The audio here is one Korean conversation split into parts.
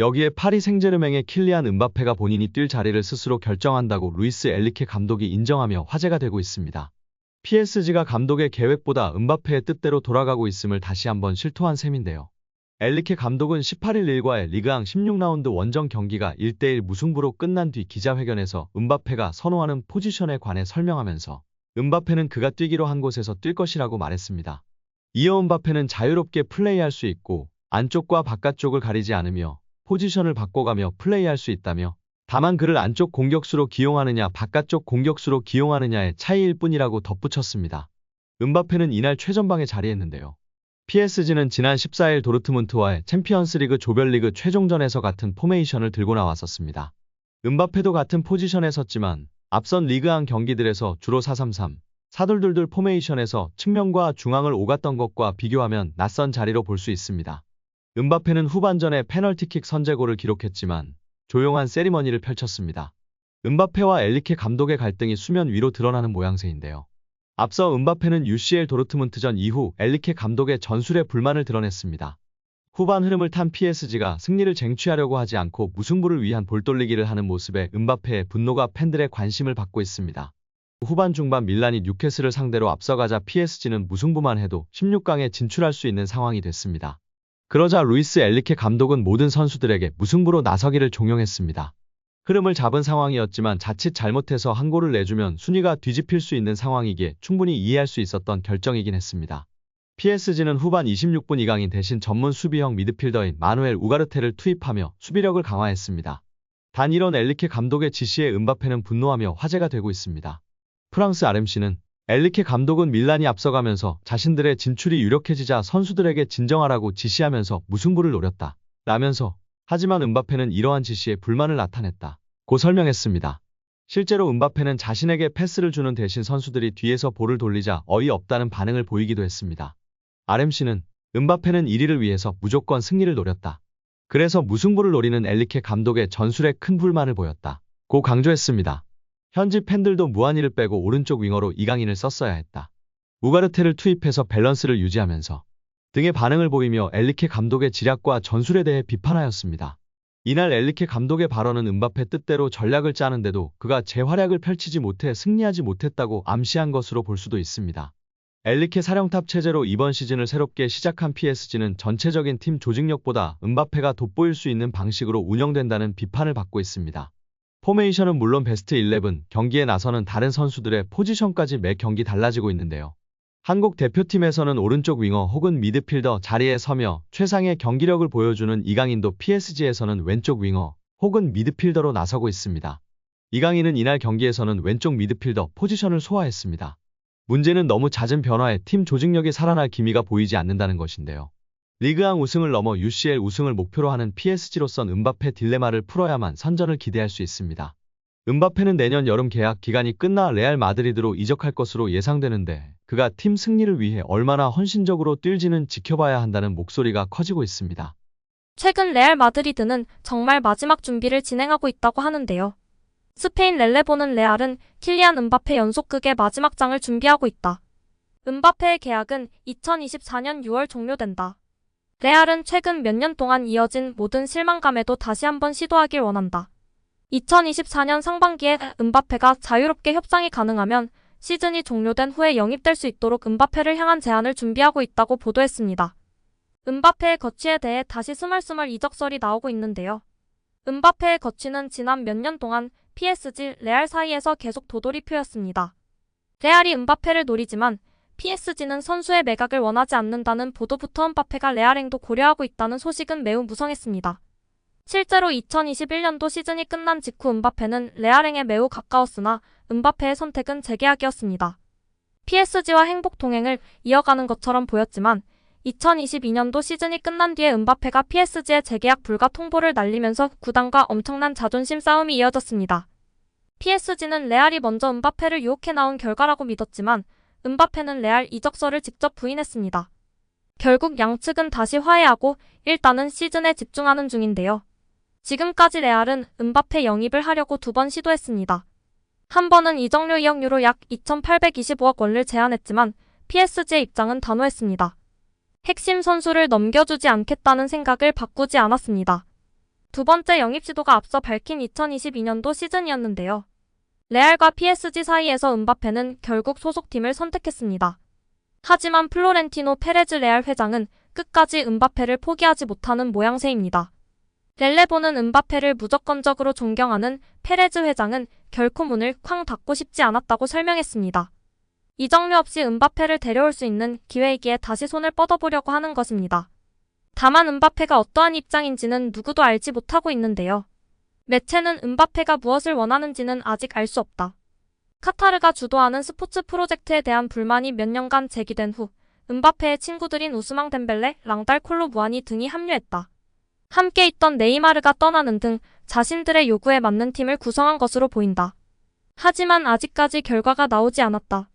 여기에 파리 생제르맹의 킬리안 음바페가 본인이 뛸 자리를 스스로 결정한다고 루이스 엔리케 감독이 인정하며 화제가 되고 있습니다. PSG가 감독의 계획보다 음바페의 뜻대로 돌아가고 있음을 다시 한번 실토한 셈인데요. 엔리케 감독은 18일 릴과의 리그앙 16라운드 원정 경기가 1대1 무승부로 끝난 뒤 기자회견에서 음바페가 선호하는 포지션에 관해 설명하면서 음바페는 그가 뛰기로 한 곳에서 뛸 것이라고 말했습니다. 이어 음바페는 자유롭게 플레이할 수 있고 안쪽과 바깥쪽을 가리지 않으며 포지션을 바꿔가며 플레이할 수 있다며 다만 그를 안쪽 공격수로 기용하느냐 바깥쪽 공격수로 기용하느냐의 차이일 뿐이라고 덧붙였습니다. 음바페는 이날 최전방에 자리했는데요. PSG는 지난 14일 도르트문트와의 챔피언스리그 조별리그 최종전에서 같은 포메이션을 들고 나왔었습니다. 음바페도 같은 포지션에 섰지만 앞선 리그앙 경기들에서 주로 4-3-3, 4-2-2 포메이션에서 측면과 중앙을 오갔던 것과 비교하면 낯선 자리로 볼 수 있습니다. 음바페는 후반전에 페널티킥 선제골을 기록했지만 조용한 세리머니를 펼쳤습니다. 음바페와 엔리케 감독의 갈등이 수면 위로 드러나는 모양새인데요. 앞서 음바페는 UCL 도르트문트전 이후 엔리케 감독의 전술에 불만을 드러냈습니다. 후반 흐름을 탄 PSG가 승리를 쟁취하려고 하지 않고 무승부를 위한 볼돌리기를 하는 모습에 음바페의 분노가 팬들의 관심을 받고 있습니다. 후반 중반 밀란이 뉴캐슬을 상대로 앞서가자 PSG는 무승부만 해도 16강에 진출할 수 있는 상황이 됐습니다. 그러자 루이스 엔리케 감독은 모든 선수들에게 무승부로 나서기를 종용했습니다. 흐름을 잡은 상황이었지만 자칫 잘못해서 한 골을 내주면 순위가 뒤집힐 수 있는 상황이기에 충분히 이해할 수 있었던 결정이긴 했습니다. PSG는 후반 26분 이강인 대신 전문 수비형 미드필더인 마누엘 우가르테를 투입하며 수비력을 강화했습니다. 단 이런 엔리케 감독의 지시에 음바페는 분노하며 화제가 되고 있습니다. 프랑스 RMC는 엔리케 감독은 밀란이 앞서가면서 자신들의 진출이 유력해지자 선수들에게 진정하라고 지시하면서 무승부를 노렸다 라면서 하지만 음바페는 이러한 지시에 불만을 나타냈다 고 설명했습니다. 실제로 음바페는 자신에게 패스를 주는 대신 선수들이 뒤에서 볼을 돌리자 어이없다는 반응을 보이기도 했습니다. RMC는 음바페는 1위를 위해서 무조건 승리를 노렸다. 그래서 무승부를 노리는 엔리케 감독의 전술에 큰 불만을 보였다 고 강조했습니다. 현지 팬들도 무한이를 빼고 오른쪽 윙어로 이강인을 썼어야 했다. 우가르테를 투입해서 밸런스를 유지하면서 등의 반응을 보이며 엔리케 감독의 지략과 전술에 대해 비판하였습니다. 이날 엔리케 감독의 발언은 음바페 뜻대로 전략을 짜는데도 그가 재활약을 펼치지 못해 승리하지 못했다고 암시한 것으로 볼 수도 있습니다. 엔리케 사령탑 체제로 이번 시즌을 새롭게 시작한 PSG는 전체적인 팀 조직력보다 음바페가 돋보일 수 있는 방식으로 운영된다는 비판을 받고 있습니다. 포메이션은 물론 베스트 11, 경기에 나서는 다른 선수들의 포지션까지 매 경기 달라지고 있는데요. 한국 대표팀에서는 오른쪽 윙어 혹은 미드필더 자리에 서며 최상의 경기력을 보여주는 이강인도 PSG에서는 왼쪽 윙어 혹은 미드필더로 나서고 있습니다. 이강인은 이날 경기에서는 왼쪽 미드필더 포지션을 소화했습니다. 문제는 너무 잦은 변화에 팀 조직력이 살아날 기미가 보이지 않는다는 것인데요. 리그앙 우승을 넘어 UCL 우승을 목표로 하는 PSG로선 음바페 딜레마를 풀어야만 선전을 기대할 수 있습니다. 음바페는 내년 여름 계약 기간이 끝나 레알 마드리드로 이적할 것으로 예상되는데 그가 팀 승리를 위해 얼마나 헌신적으로 뛸지는 지켜봐야 한다는 목소리가 커지고 있습니다. 최근 레알 마드리드는 정말 마지막 준비를 진행하고 있다고 하는데요. 스페인 렐레보는 레알은 킬리안 음바페 연속극의 마지막 장을 준비하고 있다. 음바페의 계약은 2024년 6월 종료된다. 레알은 최근 몇 년 동안 이어진 모든 실망감에도 다시 한번 시도하길 원한다. 2024년 상반기에 음바페가 자유롭게 협상이 가능하면 시즌이 종료된 후에 영입될 수 있도록 음바페를 향한 제안을 준비하고 있다고 보도했습니다. 음바페의 거취에 대해 다시 스멀스멀 이적설이 나오고 있는데요. 음바페의 거취는 지난 몇 년 동안 PSG, 레알 사이에서 계속 도돌이표였습니다. 레알이 음바페를 노리지만 PSG는 선수의 매각을 원하지 않는다는 보도부터 음바페가 레알행도 고려하고 있다는 소식은 매우 무성했습니다. 실제로 2021년도 시즌이 끝난 직후 음바페는 레알행에 매우 가까웠으나 음바페의 선택은 재계약이었습니다. PSG와 행복 동행을 이어가는 것처럼 보였지만 2022년도 시즌이 끝난 뒤에 음바페가 PSG의 재계약 불가 통보를 날리면서 구단과 엄청난 자존심 싸움이 이어졌습니다. PSG는 레알이 먼저 음바페를 유혹해 나온 결과라고 믿었지만 음바페는 레알 이적설을 직접 부인했습니다. 결국 양측은 다시 화해하고 일단은 시즌에 집중하는 중인데요. 지금까지 레알은 음바페 영입을 하려고 2번 시도했습니다. 한 번은 이적료 2억 유로 약 2,825억 원을 제안했지만 PSG의 입장은 단호했습니다. 핵심 선수를 넘겨주지 않겠다는 생각을 바꾸지 않았습니다. 두 번째 영입 시도가 앞서 밝힌 2022년도 시즌이었는데요. 레알과 PSG 사이에서 음바페는 결국 소속팀을 선택했습니다. 하지만 플로렌티노 페레즈 레알 회장은 끝까지 음바페를 포기하지 못하는 모양새입니다. 렐레보는 음바페를 무조건적으로 존경하는 페레즈 회장은 결코 문을 쾅 닫고 싶지 않았다고 설명했습니다. 이적료 없이 음바페를 데려올 수 있는 기회이기에 다시 손을 뻗어보려고 하는 것입니다. 다만 음바페가 어떠한 입장인지는 누구도 알지 못하고 있는데요. 매체는 음바페가 무엇을 원하는지는 아직 알 수 없다. 카타르가 주도하는 스포츠 프로젝트에 대한 불만이 몇 년간 제기된 후 음바페의 친구들인 우스망 덴벨레, 랑달 콜로 무아니 등이 합류했다. 함께 있던 네이마르가 떠나는 등 자신들의 요구에 맞는 팀을 구성한 것으로 보인다. 하지만 아직까지 결과가 나오지 않았다.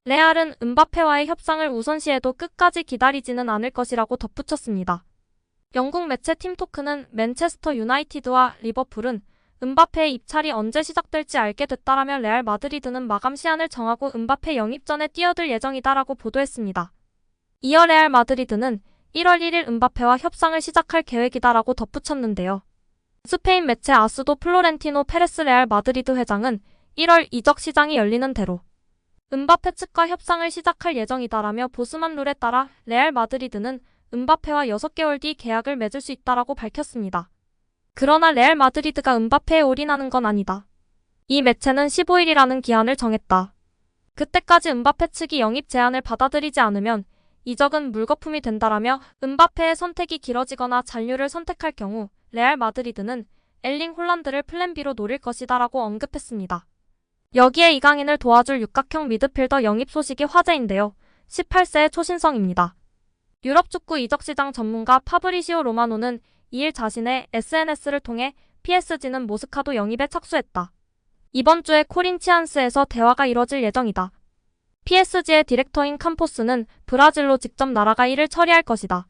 레알은 음바페와의 협상을 우선시해도 끝까지 기다리지는 않을 것이라고 덧붙였습니다. 영국 매체 팀토크는 맨체스터 유나이티드와 리버풀은 음바페의 입찰이 언제 시작될지 알게 됐다라며 레알 마드리드는 마감 시한을 정하고 음바페 영입 전에 뛰어들 예정이다라고 보도했습니다. 이어 레알 마드리드는 1월 1일 음바페와 협상을 시작할 계획이다라고 덧붙였는데요. 스페인 매체 아스도 플로렌티노 페레스 레알 마드리드 회장은 1월 이적 시장이 열리는 대로 음바페 측과 협상을 시작할 예정이다라며 보스만 룰에 따라 레알 마드리드는 음바페와 6개월 뒤 계약을 맺을 수 있다라고 밝혔습니다. 그러나 레알 마드리드가 음바페에 올인하는 건 아니다. 이 매체는 15일이라는 기한을 정했다. 그때까지 음바페 측이 영입 제안을 받아들이지 않으면 이적은 물거품이 된다라며 음바페의 선택이 길어지거나 잔류를 선택할 경우 레알 마드리드는 엘링 홀란드를 플랜 B로 노릴 것이다라고 언급했습니다. 여기에 이강인을 도와줄 육각형 미드필더 영입 소식이 화제인데요. 18세의 초신성입니다. 유럽 축구 이적시장 전문가 파브리시오 로마노는 2일 자신의 SNS를 통해 PSG는 모스카도 영입에 착수했다. 이번 주에 코린치안스에서 대화가 이뤄질 예정이다. PSG의 디렉터인 캄포스는 브라질로 직접 날아가 일을 처리할 것이다.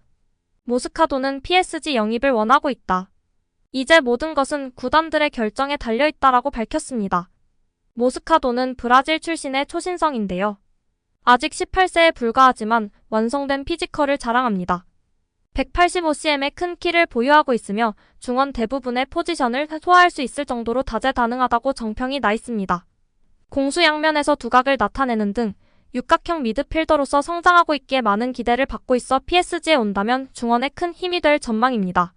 모스카도는 PSG 영입을 원하고 있다. 이제 모든 것은 구단들의 결정에 달려있다라고 밝혔습니다. 모스카도는 브라질 출신의 초신성인데요. 아직 18세에 불과하지만 완성된 피지컬을 자랑합니다. 185cm의 큰 키를 보유하고 있으며 중원 대부분의 포지션을 소화할 수 있을 정도로 다재다능하다고 정평이 나 있습니다. 공수양면에서 두각을 나타내는 등 육각형 미드필더로서 성장하고 있기에 많은 기대를 받고 있어 PSG에 온다면 중원에 큰 힘이 될 전망입니다.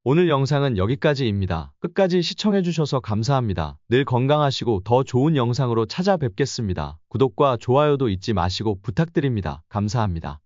오늘 영상은 여기까지입니다. 끝까지 시청해주셔서 감사합니다. 늘 건강하시고 더 좋은 영상으로 찾아뵙겠습니다. 구독과 좋아요도 잊지 마시고 부탁드립니다. 감사합니다.